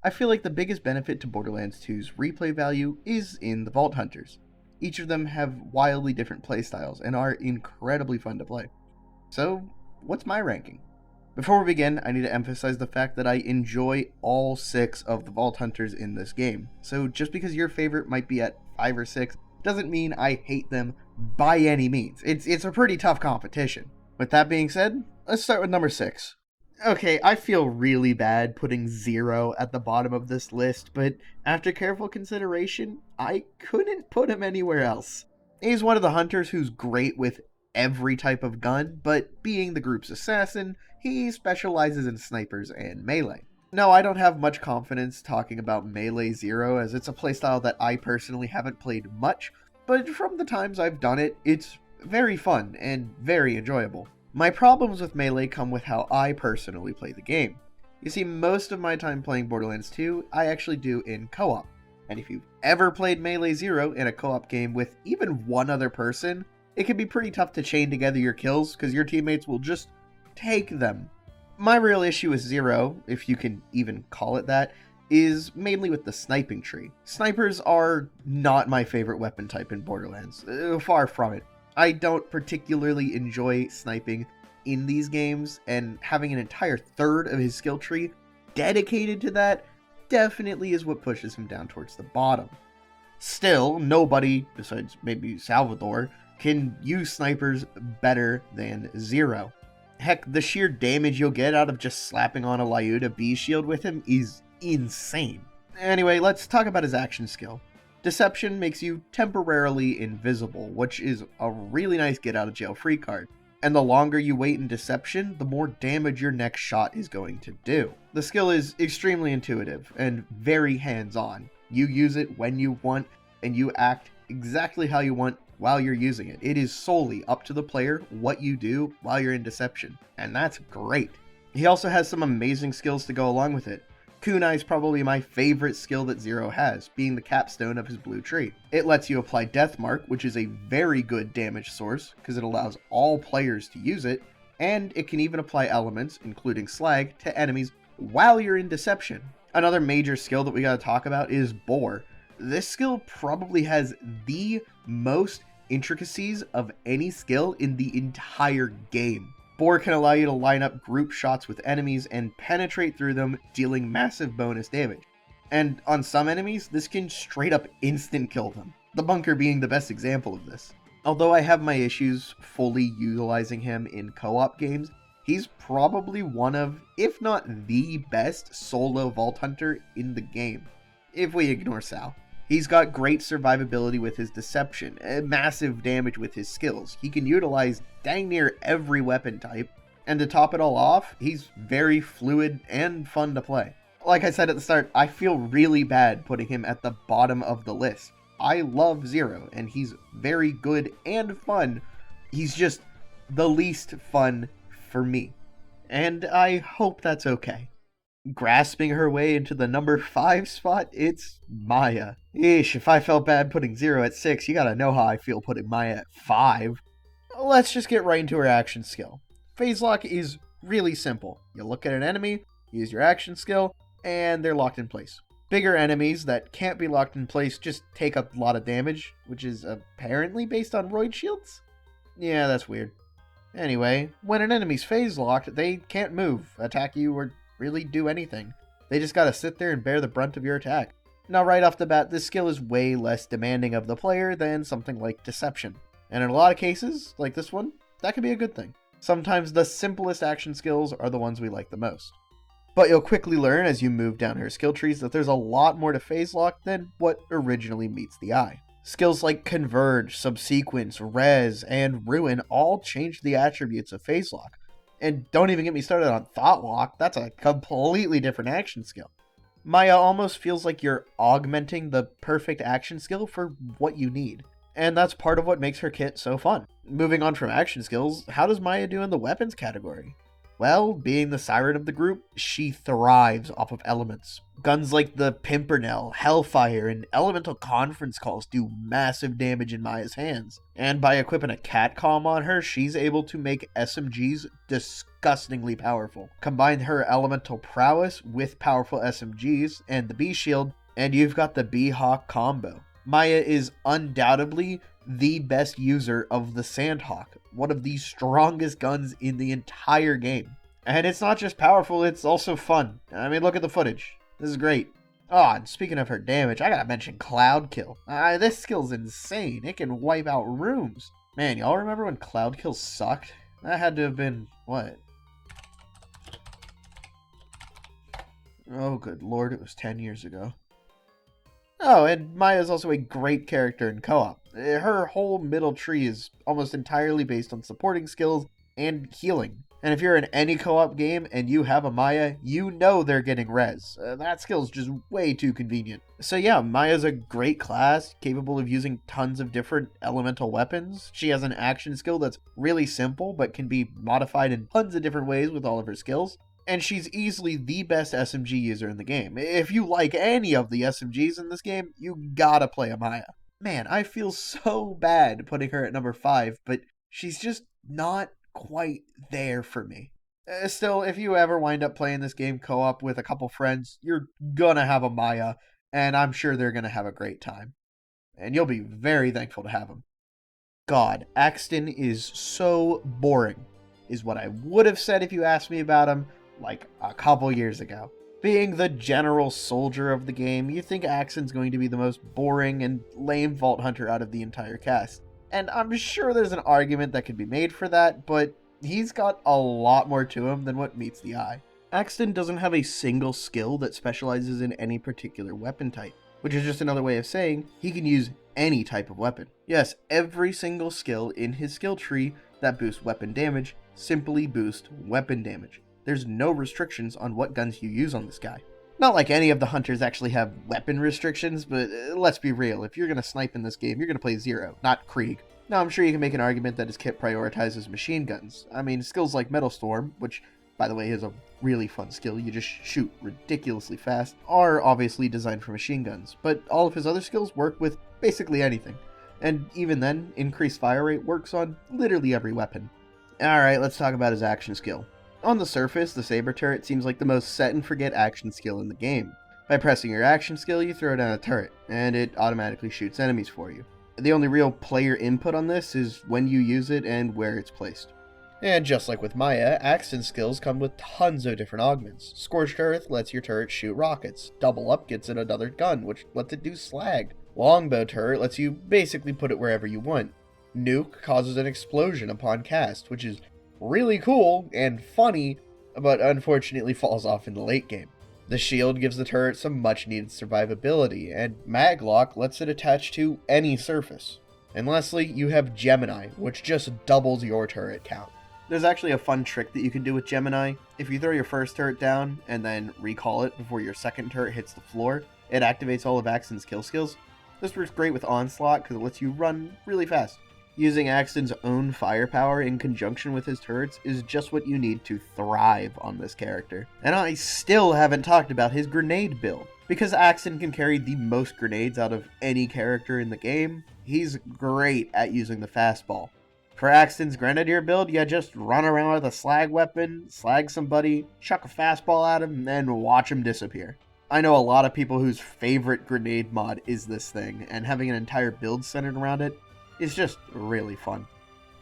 I feel like the biggest benefit to Borderlands 2's replay value is in the Vault Hunters. Each of them have wildly different playstyles and are incredibly fun to play. So, what's my ranking? Before we begin, I need to emphasize the fact that I enjoy all 6 of the Vault Hunters in this game, so just because your favorite might be at 5 or 6 doesn't mean I hate them by any means. It's a pretty tough competition. With that being said, let's start with number 6. Okay, I feel really bad putting Zero at the bottom of this list, but after careful consideration, I couldn't put him anywhere else. He's one of the hunters who's great with every type of gun, but being the group's assassin, he specializes in snipers and melee. No, I don't have much confidence talking about Melee Zero, as it's a playstyle that I personally haven't played much, but from the times I've done it, it's very fun and very enjoyable. My problems with Melee come with how I personally play the game. You see, most of my time playing Borderlands 2, I actually do in co-op, and if you've ever played Melee Zero in a co-op game with even one other person, it can be pretty tough to chain together your kills because your teammates will just take them. My real issue with Zero, if you can even call it that, is mainly with the sniping tree. Snipers are not my favorite weapon type in Borderlands, far from it. I don't particularly enjoy sniping in these games, and having an entire third of his skill tree dedicated to that definitely is what pushes him down towards the bottom. Still, nobody, besides maybe Salvador, can use snipers better than Zero. Heck, the sheer damage you'll get out of just slapping on a Lyuda B shield with him is insane. Anyway, let's talk about his action skill. Deception makes you temporarily invisible, which is a really nice get out of jail free card. And the longer you wait in Deception, the more damage your next shot is going to do. The skill is extremely intuitive and very hands-on. You use it when you want, and you act exactly how you want while you're using it. It is solely up to the player what you do while you're in Deception, and that's great. He also has some amazing skills to go along with it. Kunai is probably my favorite skill that Zero has, being the capstone of his blue tree. It lets you apply Deathmark, which is a very good damage source, because it allows all players to use it, and it can even apply elements, including Slag, to enemies while you're in Deception. Another major skill that we gotta talk about is Bore. This skill probably has the most intricacies of any skill in the entire game. Bore can allow you to line up group shots with enemies and penetrate through them, dealing massive bonus damage. And on some enemies, this can straight up instant kill them, the bunker being the best example of this. Although I have my issues fully utilizing him in co-op games, he's probably one of, if not the best solo Vault Hunter in the game, if we ignore Sal. He's got great survivability with his Deception, massive damage with his skills. He can utilize dang near every weapon type, and to top it all off, he's very fluid and fun to play. Like I said at the start, I feel really bad putting him at the bottom of the list. I love Zero, and he's very good and fun. He's just the least fun for me, and I hope that's okay. Grasping her way into the number 5 spot, it's Maya. Eesh, if I felt bad putting Zero at 6, you gotta know how I feel putting Maya at 5. Let's just get right into her action skill. Phase Lock is really simple. You look at an enemy, use your action skill, and they're locked in place. Bigger enemies that can't be locked in place just take a lot of damage, which is apparently based on roid shields? Yeah, that's weird. Anyway, when an enemy's phase locked, they can't move, attack you, or really do anything. They just gotta sit there and bear the brunt of your attack. Now right off the bat, this skill is way less demanding of the player than something like Deception. And in a lot of cases, like this one, that can be a good thing. Sometimes the simplest action skills are the ones we like the most. But you'll quickly learn as you move down her skill trees that there's a lot more to phase lock than what originally meets the eye. Skills like Converge, Subsequence, Res, and Ruin all change the attributes of phase lock. And don't even get me started on Thought Lock, that's a completely different action skill. Maya almost feels like you're augmenting the perfect action skill for what you need. And that's part of what makes her kit so fun. Moving on from action skills, how does Maya do in the weapons category? Well, being the siren of the group, she thrives off of elements. Guns like the Pimpernel, Hellfire, and Elemental Conference Calls do massive damage in Maya's hands. And by equipping a Catcalm on her, she's able to make SMGs disgustingly powerful. Combine her elemental prowess with powerful SMGs and the Bee Shield, and you've got the Bee Hawk combo. Maya is undoubtedly the best user of the Sandhawk, one of the strongest guns in the entire game. And it's not just powerful, it's also fun. I mean, look at the footage. This is great. Oh, and speaking of her damage, I gotta mention Cloud Kill. This skill's insane. It can wipe out rooms. Man, y'all remember when Cloud Kill sucked? That had to have been, what? Oh, good lord, it was 10 years ago. Oh, and Maya's also a great character in co-op. Her whole middle tree is almost entirely based on supporting skills and healing. And if you're in any co-op game and you have a Maya, you know they're getting res. That skill's just way too convenient. So yeah, Maya's a great class, capable of using tons of different elemental weapons. She has an action skill that's really simple, but can be modified in tons of different ways with all of her skills. And she's easily the best SMG user in the game. If you like any of the SMGs in this game, you gotta play a Maya. Man, I feel so bad putting her at number 5, but she's just not quite there for me. Still, if you ever wind up playing this game co-op with a couple friends, you're gonna have a Maya, and I'm sure they're gonna have a great time. And you'll be very thankful to have them. God, Axton is so boring, is what I would have said if you asked me about him like a couple years ago. Being the general soldier of the game, you think Axton's going to be the most boring and lame Vault Hunter out of the entire cast. And I'm sure there's an argument that could be made for that, but he's got a lot more to him than what meets the eye. Axton doesn't have a single skill that specializes in any particular weapon type, which is just another way of saying he can use any type of weapon. Yes, every single skill in his skill tree that boosts weapon damage simply boosts weapon damage. There's no restrictions on what guns you use on this guy. Not like any of the hunters actually have weapon restrictions, but let's be real, if you're going to snipe in this game, you're going to play Zero, not Krieg. Now, I'm sure you can make an argument that his kit prioritizes machine guns. I mean, skills like Metal Storm, which, by the way, is a really fun skill, you just shoot ridiculously fast, are obviously designed for machine guns, but all of his other skills work with basically anything. And even then, increased fire rate works on literally every weapon. Alright, let's talk about his action skill. On the surface, the Saber turret seems like the most set-and-forget action skill in the game. By pressing your action skill, you throw down a turret, and it automatically shoots enemies for you. The only real player input on this is when you use it and where it's placed. And just like with Maya, Axton skills come with tons of different augments. Scorched Earth lets your turret shoot rockets. Double Up gets it another gun, which lets it do slag. Longbow turret lets you basically put it wherever you want. Nuke causes an explosion upon cast, which is really cool and funny, but unfortunately falls off in the late game. The shield gives the turret some much needed survivability, and Maglock lets it attach to any surface. And lastly, you have Gemini, which just doubles your turret count. There's actually a fun trick that you can do with Gemini. If you throw your first turret down and then recall it before your second turret hits the floor, it activates all of Axton's kill skills. This works great with Onslaught because it lets you run really fast. Using Axton's own firepower in conjunction with his turrets is just what you need to thrive on this character. And I still haven't talked about his grenade build. Because Axton can carry the most grenades out of any character in the game, he's great at using the fastball. For Axton's Grenadier build, you just run around with a slag weapon, slag somebody, chuck a fastball at him, and then watch him disappear. I know a lot of people whose favorite grenade mod is this thing, and having an entire build centered around it is just really fun.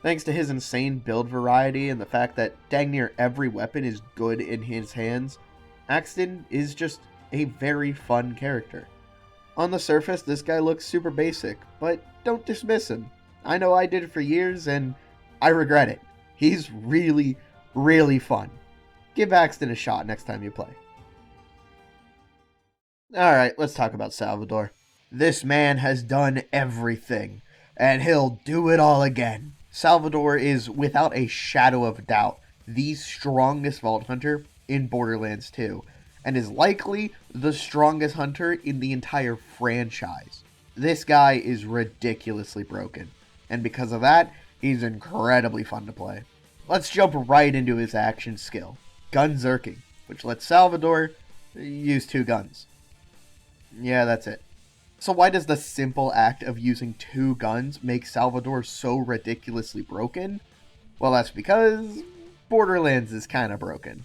Thanks to his insane build variety and the fact that dang near every weapon is good in his hands, Axton is just a very fun character. On the surface, this guy looks super basic, but don't dismiss him. I know I did it for years, and I regret it. He's really, really fun. Give Axton a shot next time you play. Alright, let's talk about Salvador. This man has done everything, and he'll do it all again. Salvador is, without a shadow of doubt, the strongest Vault Hunter in Borderlands 2, and is likely the strongest hunter in the entire franchise. This guy is ridiculously broken, and because of that, he's incredibly fun to play. Let's jump right into his action skill, Gun Zerking, which lets Salvador use 2 guns. Yeah, that's it. So why does the simple act of using 2 guns make Salvador so ridiculously broken? Well, that's because Borderlands is kind of broken.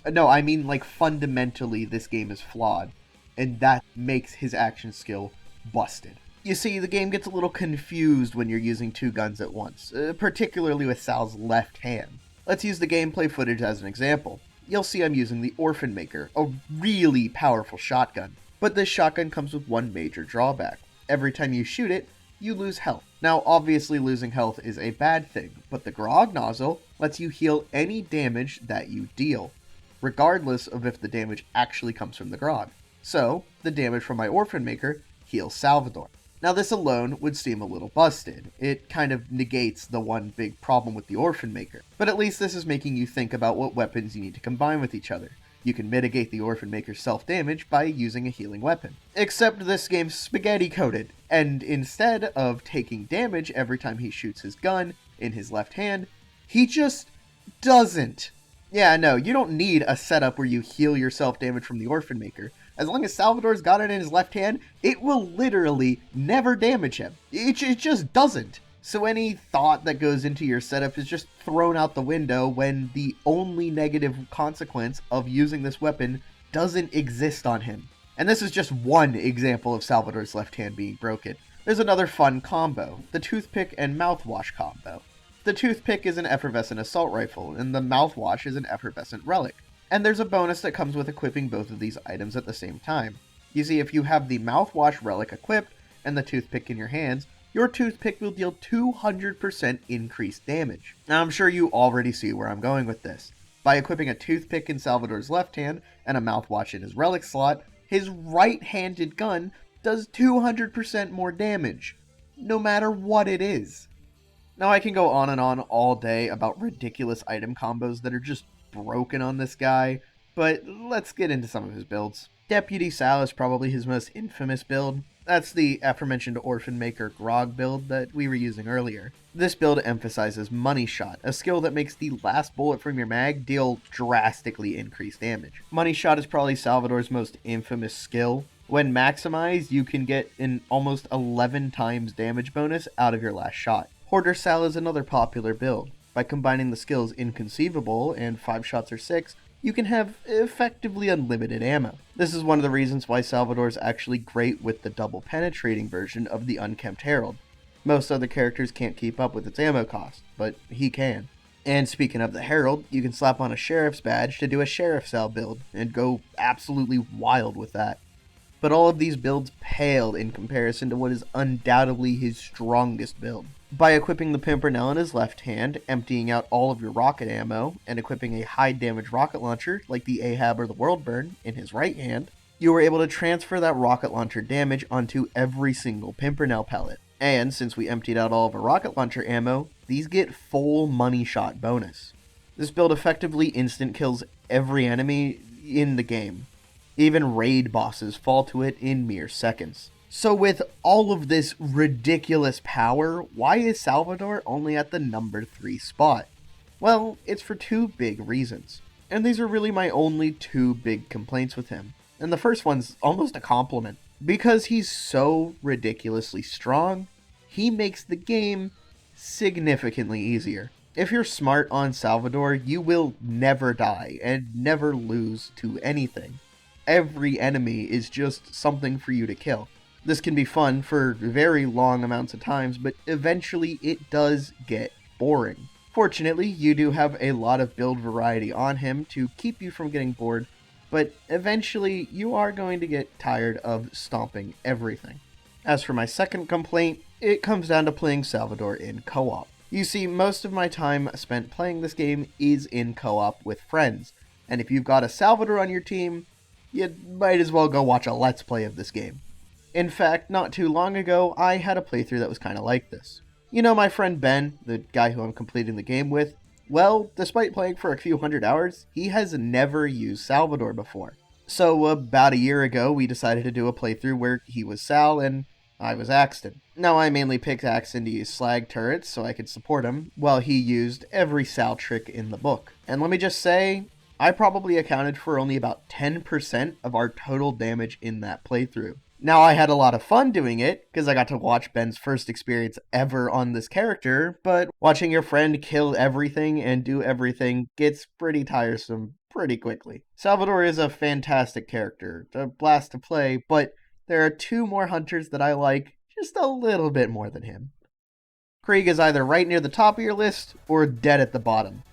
No, I mean, like, fundamentally this game is flawed, and that makes his action skill busted. You see, the game gets a little confused when you're using 2 guns at once, particularly with Sal's left hand. Let's use the gameplay footage as an example. You'll see I'm using the Orphan Maker, a really powerful shotgun. But this shotgun comes with one major drawback. Every time you shoot it, you lose health. Now, obviously losing health is a bad thing, but the Grog nozzle lets you heal any damage that you deal, regardless of if the damage actually comes from the Grog. So, the damage from my Orphan Maker heals Salvador. Now, this alone would seem a little busted. It kind of negates the one big problem with the Orphan Maker. But at least this is making you think about what weapons you need to combine with each other. You can mitigate the Orphan Maker's self-damage by using a healing weapon. Except this game's spaghetti-coated, and instead of taking damage every time he shoots his gun in his left hand, he just doesn't. Yeah, no, you don't need a setup where you heal your self-damage from the Orphan Maker. As long as Salvador's got it in his left hand, it will literally never damage him. It just doesn't. So any thought that goes into your setup is just thrown out the window when the only negative consequence of using this weapon doesn't exist on him. And this is just one example of Salvador's left hand being broken. There's another fun combo, the toothpick and mouthwash combo. The toothpick is an effervescent assault rifle, and the mouthwash is an effervescent relic. And there's a bonus that comes with equipping both of these items at the same time. You see, if you have the mouthwash relic equipped and the toothpick in your hands, your toothpick will deal 200% increased damage. Now, I'm sure you already see where I'm going with this. By equipping a toothpick in Salvador's left hand and a mouthwash in his relic slot, his right-handed gun does 200% more damage, no matter what it is. Now, I can go on and on all day about ridiculous item combos that are just broken on this guy, but let's get into some of his builds. Deputy Sal is probably his most infamous build. That's the aforementioned Orphan Maker Grog build that we were using earlier. This build emphasizes Money Shot, a skill that makes the last bullet from your mag deal drastically increased damage. Money Shot is probably Salvador's most infamous skill. When maximized, you can get an almost 11 times damage bonus out of your last shot. Hoarder Sal is another popular build. By combining the skills Inconceivable and 5 shots or 6, you can have effectively unlimited ammo. This is one of the reasons why Salvador is actually great with the double penetrating version of the Unkempt Herald. Most other characters can't keep up with its ammo cost, but he can. And speaking of the Herald, you can slap on a Sheriff's badge to do a Sheriff Sal build, and go absolutely wild with that. But all of these builds pale in comparison to what is undoubtedly his strongest build. By equipping the Pimpernel in his left hand, emptying out all of your rocket ammo, and equipping a high damage rocket launcher like the Ahab or the Worldburn in his right hand, you were able to transfer that rocket launcher damage onto every single Pimpernel pellet. And since we emptied out all of our rocket launcher ammo, these get full Money Shot bonus. This build effectively instant kills every enemy in the game. Even raid bosses fall to it in mere seconds. So with all of this ridiculous power, why is Salvador only at the number 3 spot? Well, it's for 2 big reasons. And these are really my only 2 big complaints with him. And the first one's almost a compliment. Because he's so ridiculously strong, he makes the game significantly easier. If you're smart on Salvador, you will never die and never lose to anything. Every enemy is just something for you to kill. This can be fun for very long amounts of times, but eventually it does get boring. Fortunately, you do have a lot of build variety on him to keep you from getting bored, but eventually you are going to get tired of stomping everything. As for my second complaint, it comes down to playing Salvador in co-op. You see, most of my time spent playing this game is in co-op with friends, and if you've got a Salvador on your team, you might as well go watch a Let's Play of this game. In fact, not too long ago, I had a playthrough that was kind of like this. You know my friend Ben, the guy who I'm completing the game with? Well, despite playing for a few hundred hours, he has never used Salvador before. So about a year ago, we decided to do a playthrough where he was Sal, and I was Axton. Now I mainly picked Axton to use slag turrets so I could support him, while he used every Sal trick in the book. And let me just say, I probably accounted for only about 10% of our total damage in that playthrough. Now I had a lot of fun doing it, because I got to watch Ben's first experience ever on this character, but watching your friend kill everything and do everything gets pretty tiresome pretty quickly. Salvador is a fantastic character, a blast to play, but there are two more hunters that I like just a little bit more than him. Krieg is either right near the top of your list or dead at the bottom.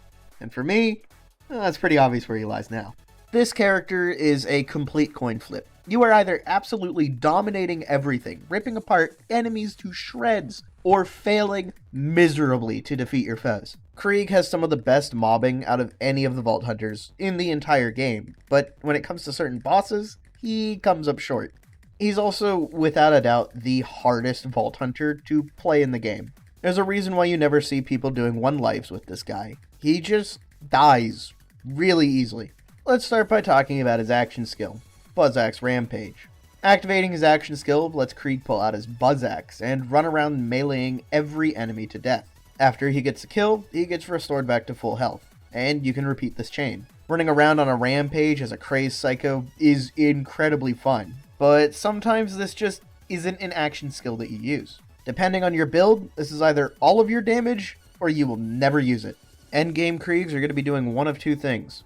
And for me, that's pretty obvious where he lies now. This character is a complete coin flip. You are either absolutely dominating everything, ripping apart enemies to shreds, or failing miserably to defeat your foes. Krieg has some of the best mobbing out of any of the Vault Hunters in the entire game, but when it comes to certain bosses, he comes up short. He's also, without a doubt, the hardest Vault Hunter to play in the game. There's a reason why you never see people doing 1 lives with this guy. He just dies really easily. Let's start by talking about his action skill, Buzz Axe Rampage. Activating his action skill lets Krieg pull out his Buzz Axe and run around meleeing every enemy to death. After he gets a kill, he gets restored back to full health, and you can repeat this chain. Running around on a rampage as a crazed psycho is incredibly fun, but sometimes this just isn't an action skill that you use. Depending on your build, this is either all of your damage, or you will never use it. Endgame Kriegs are going to be doing one of two things: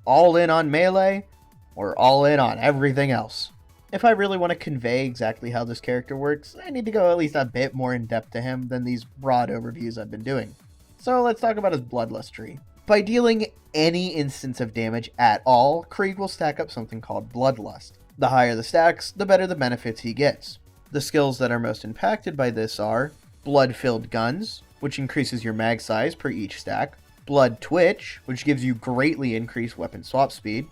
all in on melee, or all in on everything else. If I really want to convey exactly how this character works, I need to go at least a bit more in depth to him than these broad overviews I've been doing. So let's talk about his Bloodlust tree. By dealing any instance of damage at all, Krieg will stack up something called Bloodlust. The higher the stacks, the better the benefits he gets. The skills that are most impacted by this are Blood-Filled Guns, which increases your mag size per each stack, Blood Twitch, which gives you greatly increased weapon swap speed,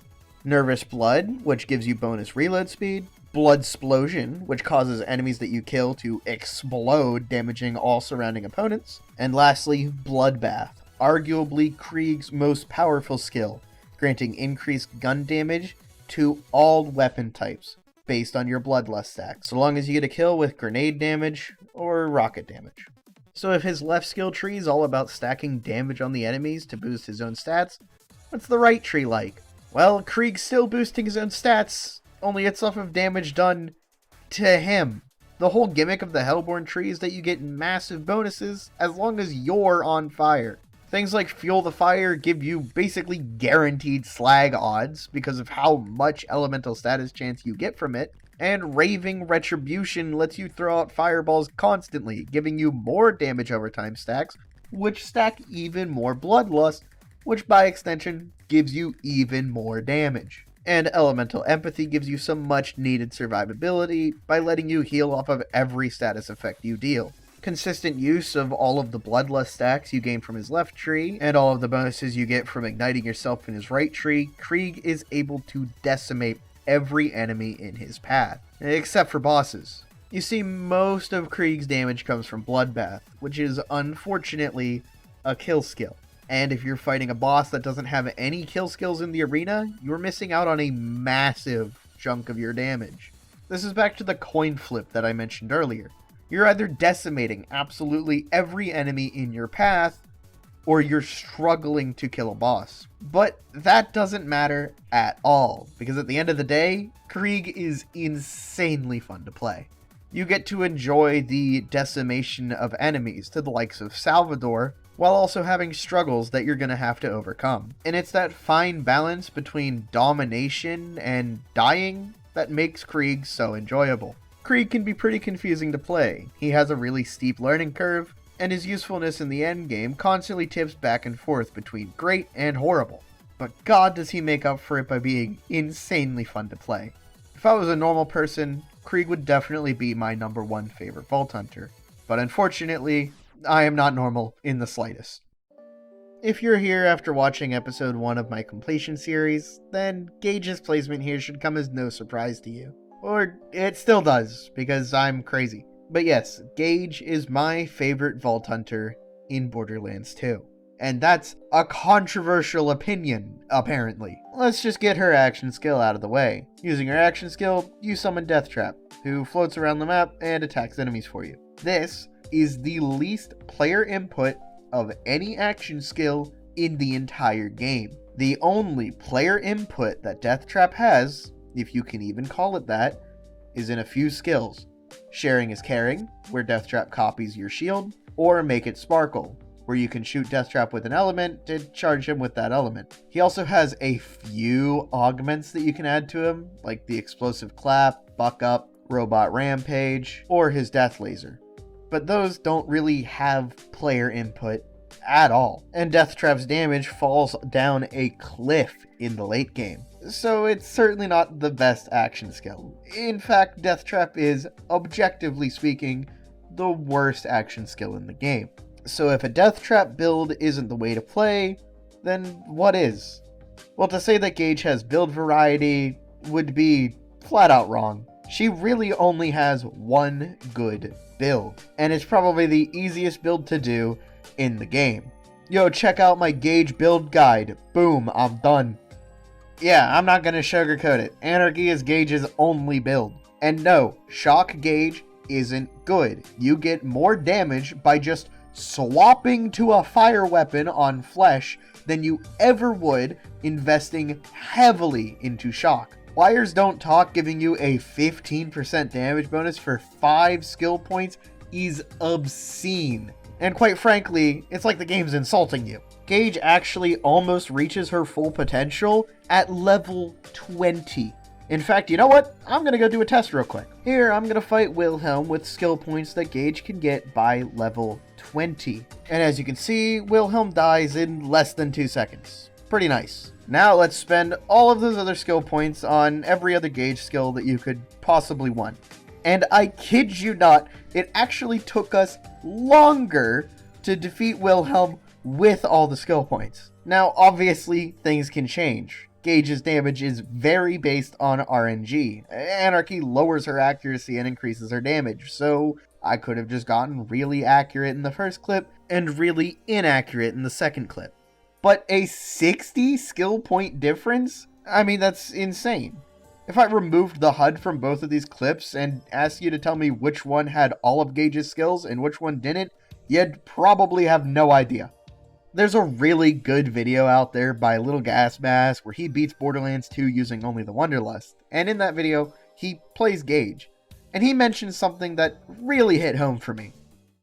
Nervous Blood, which gives you bonus reload speed, Bloodsplosion, which causes enemies that you kill to explode, damaging all surrounding opponents, and lastly, Bloodbath, arguably Krieg's most powerful skill, granting increased gun damage to all weapon types based on your Bloodlust stack, so long as you get a kill with grenade damage or rocket damage. So if his left skill tree is all about stacking damage on the enemies to boost his own stats, what's the right tree like? Well, Krieg's still boosting his own stats, only it's off of damage done to him. The whole gimmick of the Hellborn tree is that you get massive bonuses as long as you're on fire. Things like Fuel the Fire give you basically guaranteed slag odds because of how much elemental status chance you get from it, and Raving Retribution lets you throw out fireballs constantly, giving you more damage over time stacks, which stack even more Bloodlust, which by extension gives you even more damage. And Elemental Empathy gives you some much needed survivability by letting you heal off of every status effect you deal. Consistent use of all of the Bloodlust stacks you gain from his left tree, and all of the bonuses you get from igniting yourself in his right tree, Krieg is able to decimate every enemy in his path, except for bosses. You see, most of Krieg's damage comes from Bloodbath, which is unfortunately a kill skill. And if you're fighting a boss that doesn't have any kill skills in the arena, you're missing out on a massive chunk of your damage. This is back to the coin flip that I mentioned earlier. You're either decimating absolutely every enemy in your path, or you're struggling to kill a boss. But that doesn't matter at all, because at the end of the day, Krieg is insanely fun to play. You get to enjoy the decimation of enemies to the likes of Salvador, while also having struggles that you're going to have to overcome. And it's that fine balance between domination and dying that makes Krieg so enjoyable. Krieg can be pretty confusing to play. He has a really steep learning curve, and his usefulness in the endgame constantly tips back and forth between great and horrible. But god does he make up for it by being insanely fun to play. If I was a normal person, Krieg would definitely be my #1 favorite Vault Hunter. But unfortunately, I am not normal in the slightest. If you're here after watching episode 1 of my completion series, then Gaige's placement here should come as no surprise to you. Or it still does, because I'm crazy. But yes, Gaige is my favorite Vault Hunter in Borderlands 2. And that's a controversial opinion, apparently. Let's just get her action skill out of the way. Using her action skill, you summon Death Trap. who floats around the map and attacks enemies for you. This is the least player input of any action skill in the entire game. The only player input that Deathtrap has, if you can even call it that, is in a few skills. Sharing is Caring, where Deathtrap copies your shield, or Make It Sparkle, where you can shoot Deathtrap with an element to charge him with that element. He also has a few augments that you can add to him, like the Explosive Clap, Buck Up, Robot Rampage, or his Death Laser. But those don't really have player input at all. And Deathtrap's damage falls down a cliff in the late game. So it's certainly not the best action skill. In fact, Deathtrap is, objectively speaking, the worst action skill in the game. So if a Deathtrap build isn't the way to play, then what is? Well, to say that Gaige has build variety would be flat out wrong. She really only has one good build, and it's probably the easiest build to do in the game. Yo, check out my Gaige build guide. Boom, I'm done. Yeah, I'm not gonna sugarcoat it. Anarchy is Gaige's only build. And no, Shock Gaige isn't good. You get more damage by just swapping to a fire weapon on Flesh than you ever would investing heavily into Shock. Wires Don't Talk giving you a 15% damage bonus for 5 skill points is obscene. And quite frankly, it's like the game's insulting you. Gaige actually almost reaches her full potential at level 20. In fact, you know what? I'm gonna go do a test real quick. Here, I'm gonna fight Wilhelm with skill points that Gaige can get by level 20. And as you can see, Wilhelm dies in less than 2 seconds. Pretty nice. Now let's spend all of those other skill points on every other Gaige skill that you could possibly want. And I kid you not, it actually took us longer to defeat Wilhelm with all the skill points. Now, obviously, things can change. Gaige's damage is very based on RNG. Anarchy lowers her accuracy and increases her damage, so I could have just gotten really accurate in the first clip and really inaccurate in the second clip. But a 60 skill point difference? I mean, that's insane. If I removed the HUD from both of these clips and asked you to tell me which one had all of Gaige's skills and which one didn't, you'd probably have no idea. There's a really good video out there by Little Gas Mask where he beats Borderlands 2 using only the Wonderlust, and in that video, he plays Gaige, and he mentions something that really hit home for me.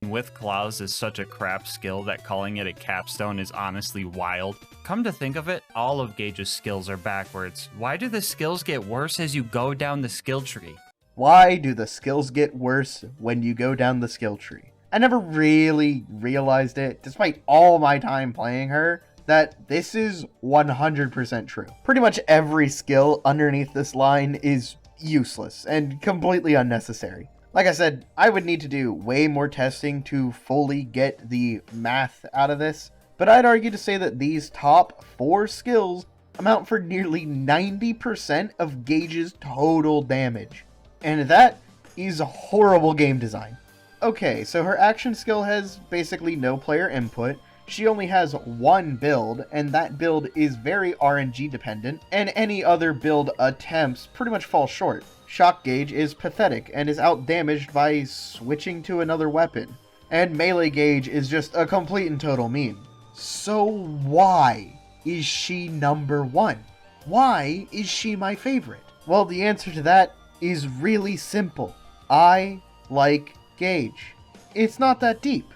With Klaus is such a crap skill that calling it a capstone is honestly wild. Come to think of it, all of Gaige's skills are backwards. Why do the skills get worse as you go down the skill tree? Why do the skills get worse when you go down the skill tree? I never really realized it, despite all my time playing her, that this is 100% true. Pretty much every skill underneath this line is useless and completely unnecessary. Like I said, I would need to do way more testing to fully get the math out of this, but I'd argue to say that these top 4 skills amount for nearly 90% of Gaige's total damage. And that is horrible game design. Okay, so her action skill has basically no player input. She only has one build, and that build is very RNG dependent, and any other build attempts pretty much fall short. Shock Gaige is pathetic and is outdamaged by switching to another weapon. And Melee Gaige is just a complete and total meme. So why is she number 1? Why is she my favorite? Well, the answer to that is really simple. I like Gaige. It's not that deep.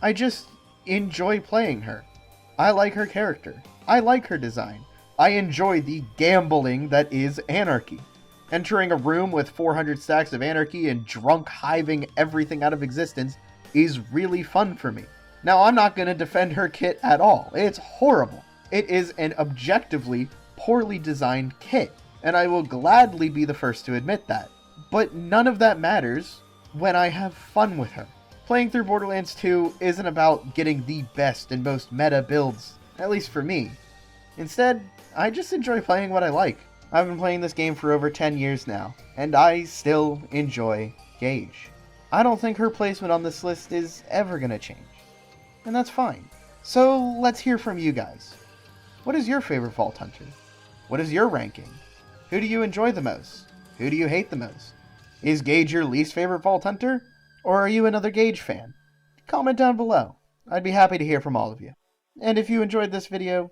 I just enjoy playing her. I like her character. I like her design. I enjoy the gambling that is Anarchy. Entering a room with 400 stacks of Anarchy and drunk hiving everything out of existence is really fun for me. Now, I'm not going to defend her kit at all. It's horrible. It is an objectively poorly designed kit, and I will gladly be the first to admit that. But none of that matters when I have fun with her. Playing through Borderlands 2 isn't about getting the best and most meta builds, at least for me. Instead, I just enjoy playing what I like. I've been playing this game for over 10 years now, and I still enjoy Gaige. I don't think her placement on this list is ever going to change, and that's fine. So let's hear from you guys. What is your favorite Vault Hunter? What is your ranking? Who do you enjoy the most? Who do you hate the most? Is Gaige your least favorite Vault Hunter? Or are you another Gaige fan? Comment down below. I'd be happy to hear from all of you. And if you enjoyed this video,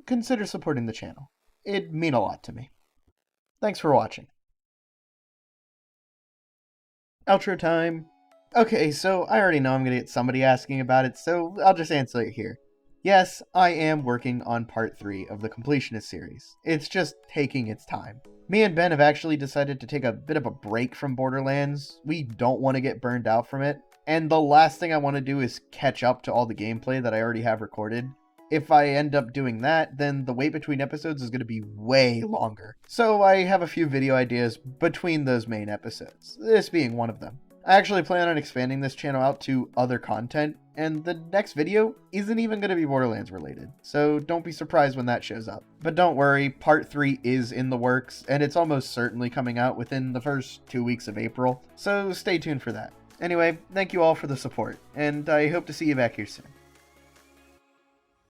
consider supporting the channel. It'd mean a lot to me. Thanks for watching. Outro time. Okay, so I already know I'm going to get somebody asking about it, so I'll just answer it here. Yes, I am working on part 3 of the Completionist series. It's just taking its time. Me and Ben have actually decided to take a bit of a break from Borderlands. We don't want to get burned out from it. And the last thing I want to do is catch up to all the gameplay that I already have recorded. If I end up doing that, then the wait between episodes is going to be way longer. So I have a few video ideas between those main episodes, this being one of them. I actually plan on expanding this channel out to other content, and the next video isn't even going to be Borderlands related, so don't be surprised when that shows up. But don't worry, part 3 is in the works, and it's almost certainly coming out within the first 2 weeks of April, so stay tuned for that. Anyway, thank you all for the support, and I hope to see you back here soon.